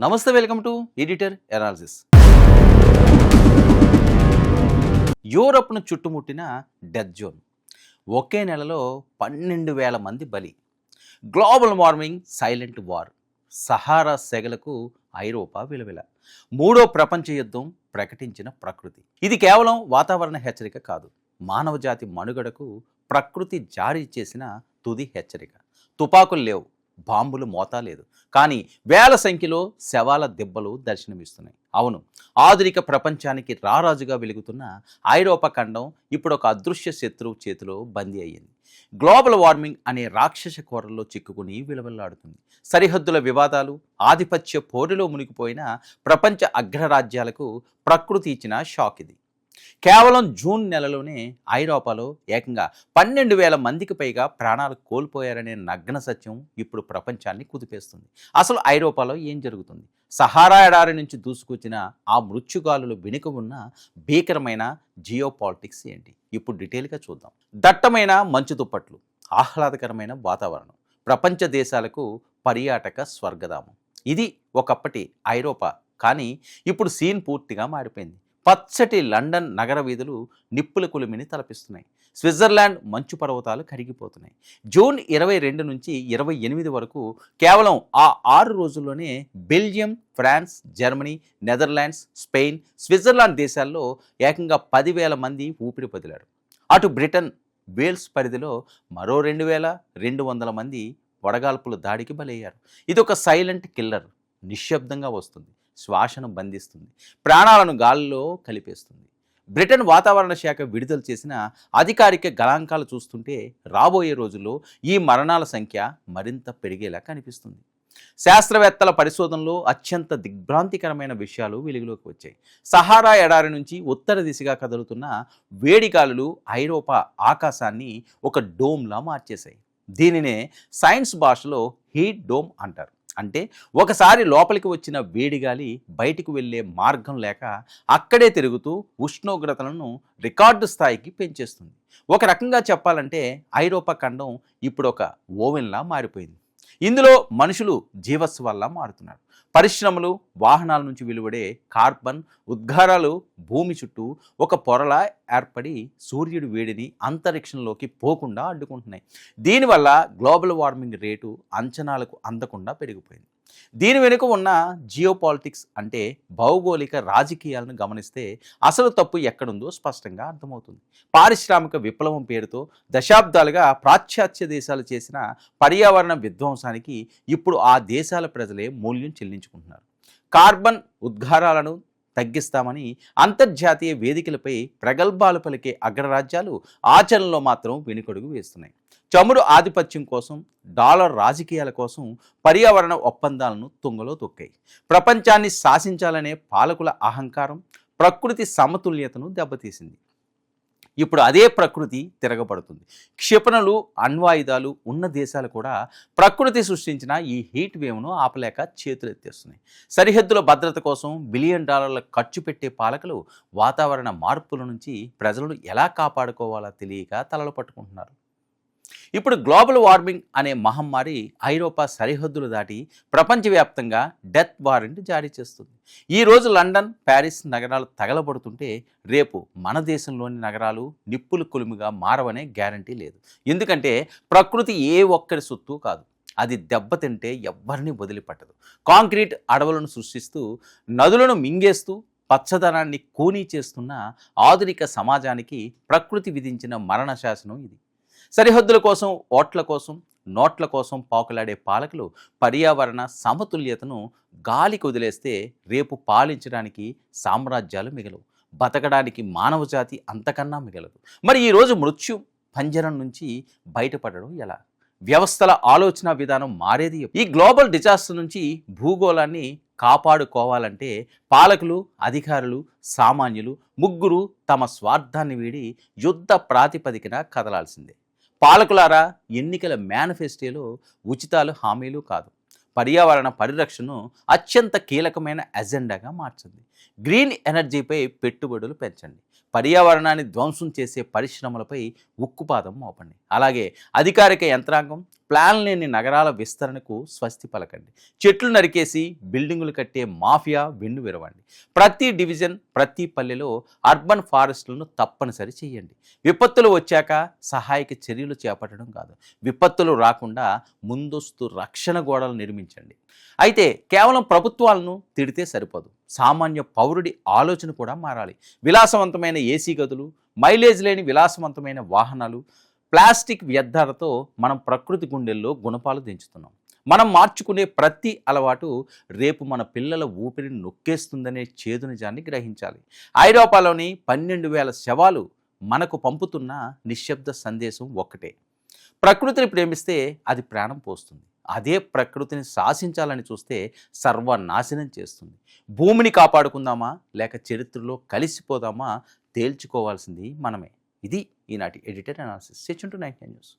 నమస్తే, welcome to editor analysis. యూరప్ను చుట్టుముట్టిన డెత్ జోన్. ఒకే నెలలో 12,000 మంది బలి. Global warming silent war. Sahara సెగలకు ఐరోపా విలవిల. మూడో ప్రపంచ యుద్ధం ప్రకటించిన ప్రకృతి. ఇది కేవలం వాతావరణ హెచ్చరిక కాదు, మానవజాతి మనుగడకు ప్రకృతి జారీ చేసిన తుది హెచ్చరిక. తుపాకులు లేవు, బాంబులు మోతా లేదు, కానీ వేల సంఖ్యలో శవాల దెబ్బలు దర్శనమిస్తున్నాయి. అవును, ఆధునిక ప్రపంచానికి రారాజుగా వెలుగుతున్న ఐరోపా ఖండం ఇప్పుడు ఒక అదృశ్య శత్రువు చేతిలో బందీ అయ్యింది. గ్లోబల్ వార్మింగ్ అనే రాక్షస కోరల్లో చిక్కుకుని విలవల్లాడుతుంది. సరిహద్దుల వివాదాలు, ఆధిపత్య పోరులో మునిగిపోయిన ప్రపంచ అగ్రరాజ్యాలకు ప్రకృతి ఇచ్చిన షాక్ ఇది. కేవలం జూన్ నెలలోనే ఐరోపాలో ఏకంగా 12,000 మందికి పైగా ప్రాణాలు కోల్పోయారనే నగ్న సత్యం ఇప్పుడు ప్రపంచాన్ని కుదిపేస్తుంది. అసలు ఐరోపాలో ఏం జరుగుతుంది? సహారా ఎడారి నుంచి దూసుకొచ్చిన ఆ మృత్యుగాలులు వెనుక ఉన్న భీకరమైన జియోపాలిటిక్స్ ఏంటి? ఇప్పుడు డీటెయిల్గా చూద్దాం. దట్టమైన మంచు దుప్పట్లు, ఆహ్లాదకరమైన వాతావరణం, ప్రపంచ దేశాలకు పర్యాటక స్వర్గధామం. ఇది ఒకప్పటి ఐరోపా. కానీ ఇప్పుడు సీన్ పూర్తిగా మారిపోయింది. పచ్చటి లండన్ నగర వీధులు నిప్పుల కులిమిని తలపిస్తున్నాయి. స్విట్జర్లాండ్ మంచు పర్వతాలు కరిగిపోతున్నాయి. జూన్ 22 నుంచి 28 వరకు కేవలం ఆ 6 రోజుల్లోనే Belgium, France, Germany, Netherlands, Spain, Switzerland దేశాల్లో ఏకంగా 10,000 మంది ఊపిరి వదిలారు. అటు బ్రిటన్, వేల్స్ పరిధిలో మరో 2,200 మంది వడగాల్పుల దాడికి బలయ్యారు. ఇది ఒక సైలెంట్ కిల్లర్. నిశ్శబ్దంగా వస్తుంది, శ్వాసను బంధిస్తుంది, ప్రాణాలను గాలిలో కలిపేస్తుంది. బ్రిటన్ వాతావరణ శాఖ విడుదల చేసిన అధికారిక గణాంకాలు చూస్తుంటే రాబోయే రోజుల్లో ఈ మరణాల సంఖ్య మరింత పెరిగేలా కనిపిస్తుంది. శాస్త్రవేత్తల పరిశోధనలో అత్యంత దిగ్భ్రాంతికరమైన విషయాలు వెలుగులోకి వచ్చాయి. సహారా ఎడారి నుంచి ఉత్తర దిశగా కదులుతున్న వేడిగాలులు ఐరోపా ఆకాశాన్ని ఒక డోమ్లా మార్చేశాయి. దీనినే సైన్స్ భాషలో హీట్ డోమ్ అంటారు. అంటే ఒకసారి లోపలికి వచ్చిన వేడిగాలి బయటికి వెళ్ళే మార్గం లేక అక్కడే తిరుగుతూ ఉష్ణోగ్రతలను రికార్డు స్థాయికి పెంచేస్తుంది. ఒక రకంగా చెప్పాలంటే ఐరోపా ఖండం ఇప్పుడు ఒక ఓవెన్లా మారిపోయింది. ఇందులో మనుషులు జీవస్వల్లా మారుతున్నారు. పరిశ్రమలు, వాహనాల నుంచి వెలువడే కార్బన్ ఉద్గారాలు భూమి చుట్టూ ఒక పొరలా ఏర్పడి సూర్యుడి వేడిని అంతరిక్షంలోకి పోకుండా అడ్డుకుంటున్నాయి. దీనివల్ల గ్లోబల్ వార్మింగ్ రేటు అంచనాలకు అందకుండా పెరిగిపోయింది. దీని వెనుక ఉన్న జియోపాలిటిక్స్ అంటే భౌగోళిక రాజకీయాలను గమనిస్తే అసలు తప్పు ఎక్కడుందో స్పష్టంగా అర్థమవుతుంది. పారిశ్రామిక విప్లవం పేరుతో దశాబ్దాలుగా పాశ్చాత్య దేశాలు చేసిన పర్యావరణ విధ్వంసానికి ఇప్పుడు ఆ దేశాల ప్రజలే మూల్యం చెల్లించుకుంటున్నారు. కార్బన్ ఉద్గారాలను తగ్గిస్తామని అంతర్జాతీయ వేదికలపై ప్రగల్భాలు పలికే అగ్రరాజ్యాలు ఆచరణలో మాత్రం వెనుకడుగు వేస్తున్నాయి. చమురు ఆధిపత్యం కోసం, డాలర్ రాజకీయాల కోసం పర్యావరణ ఒప్పందాలను తుంగలో తొక్కాయి. ప్రపంచాన్ని శాసించాలనే పాలకుల అహంకారం ప్రకృతి సమతుల్యతను దెబ్బతీసింది. ఇప్పుడు అదే ప్రకృతి తిరగబడుతుంది. క్షిపణులు, అణ్వాయుధాలు ఉన్న దేశాలు కూడా ప్రకృతి సృష్టించిన ఈ హీట్ వేవ్ను ఆపలేక చేతులెత్తేస్తున్నాయి. సరిహద్దుల భద్రత కోసం బిలియన్ డాలర్ల ఖర్చు పెట్టే పాలకులు వాతావరణ మార్పుల నుంచి ప్రజలను ఎలా కాపాడుకోవాలో తెలియక తలలు పట్టుకుంటున్నారు. ఇప్పుడు గ్లోబల్ వార్మింగ్ అనే మహమ్మారి ఐరోపా సరిహద్దులు దాటి ప్రపంచవ్యాప్తంగా డెత్ వారెంట్ జారీ చేస్తుంది. ఈరోజు లండన్, ప్యారిస్ నగరాలు తగలబడుతుంటే రేపు మన దేశంలోని నగరాలు నిప్పులు కొలుముగా మారవనే గ్యారంటీ లేదు. ఎందుకంటే ప్రకృతి ఏ ఒక్కరి సొత్తు కాదు. అది దెబ్బతింటే ఎవ్వరిని వదిలిపట్టదు. కాంక్రీట్ అడవులను సృష్టిస్తూ, నదులను మింగేస్తూ, పచ్చదనాన్ని కూనీ చేస్తున్న ఆధునిక సమాజానికి ప్రకృతి విధించిన మరణ శాసనం ఇది. సరిహద్దుల కోసం, ఓట్ల కోసం, నోట్ల కోసం పాకులాడే పాలకులు పర్యావరణ సమతుల్యతను గాలికి వదిలేస్తే రేపు పాలించడానికి సామ్రాజ్యాలు మిగలవు, బతకడానికి మానవజాతి అంతకన్నా మిగలదు. మరి ఈరోజు మృత్యు పంజరం నుంచి బయటపడడం ఎలా? వ్యవస్థల ఆలోచన విధానం మారేది. ఈ గ్లోబల్ డిజాస్టర్ నుంచి భూగోళాన్ని కాపాడుకోవాలంటే పాలకులు, అధికారులు, సామాన్యులు ముగ్గురు తమ స్వార్థాన్ని వీడి యుద్ధ ప్రాతిపదికన కదలాల్సిందే. పాలకులారా, ఎన్నికల మేనిఫెస్టోలో ఉచితాలు, హామీలు కాదు, పర్యావరణ పరిరక్షణను అత్యంత కీలకమైన ఎజెండాగా మార్చండి. గ్రీన్ ఎనర్జీపై పెట్టుబడులు పెంచండి. పర్యావరణాన్ని ధ్వంసం చేసే పరిశ్రమలపై ఉక్కుపాదం మోపండి. అలాగే అధికారిక యంత్రాంగం, ప్లాన్ లేని నగరాల విస్తరణకు స్వస్తి పలకండి. చెట్లు నరికేసి బిల్డింగులు కట్టే మాఫియా వెన్ను విరవండి. ప్రతి డివిజన్, ప్రతి పల్లెలో అర్బన్ ఫారెస్ట్లను తప్పనిసరి చేయండి. విపత్తులు వచ్చాక సహాయక చర్యలు చేపట్టడం కాదు, విపత్తులు రాకుండా ముందస్తు రక్షణ గోడలు నిర్మించండి. అయితే కేవలం ప్రభుత్వాలను తిడితే సరిపోదు, సామాన్య పౌరుడి ఆలోచన కూడా మారాలి. విలాసవంతమైన ఏసీ గదులు, మైలేజ్ లేని విలాసవంతమైన వాహనాలు, ప్లాస్టిక్ వ్యర్థాలతో మనం ప్రకృతి గుండెల్లో గుణపాలు దించుతున్నాం. మనం మార్చుకునే ప్రతి అలవాటు రేపు మన పిల్లల ఊపిరిని నొక్కేస్తుందనే చేదు నిజాన్ని గ్రహించాలి. ఐరోపాలోని 12,000 శవాలు మనకు పంపుతున్న నిశ్శబ్ద సందేశం ఒక్కటే: ప్రకృతిని ప్రేమిస్తే అది ప్రాణం పోస్తుంది, అదే ప్రకృతిని శాసించాలని చూస్తే సర్వనాశనం చేస్తుంది. భూమిని కాపాడుకుందామా లేక చరిత్రలో కలిసిపోదామా తేల్చుకోవాల్సింది మనమే. ఇది ఈనాటి edited analysis. Stay tuned to 99 news.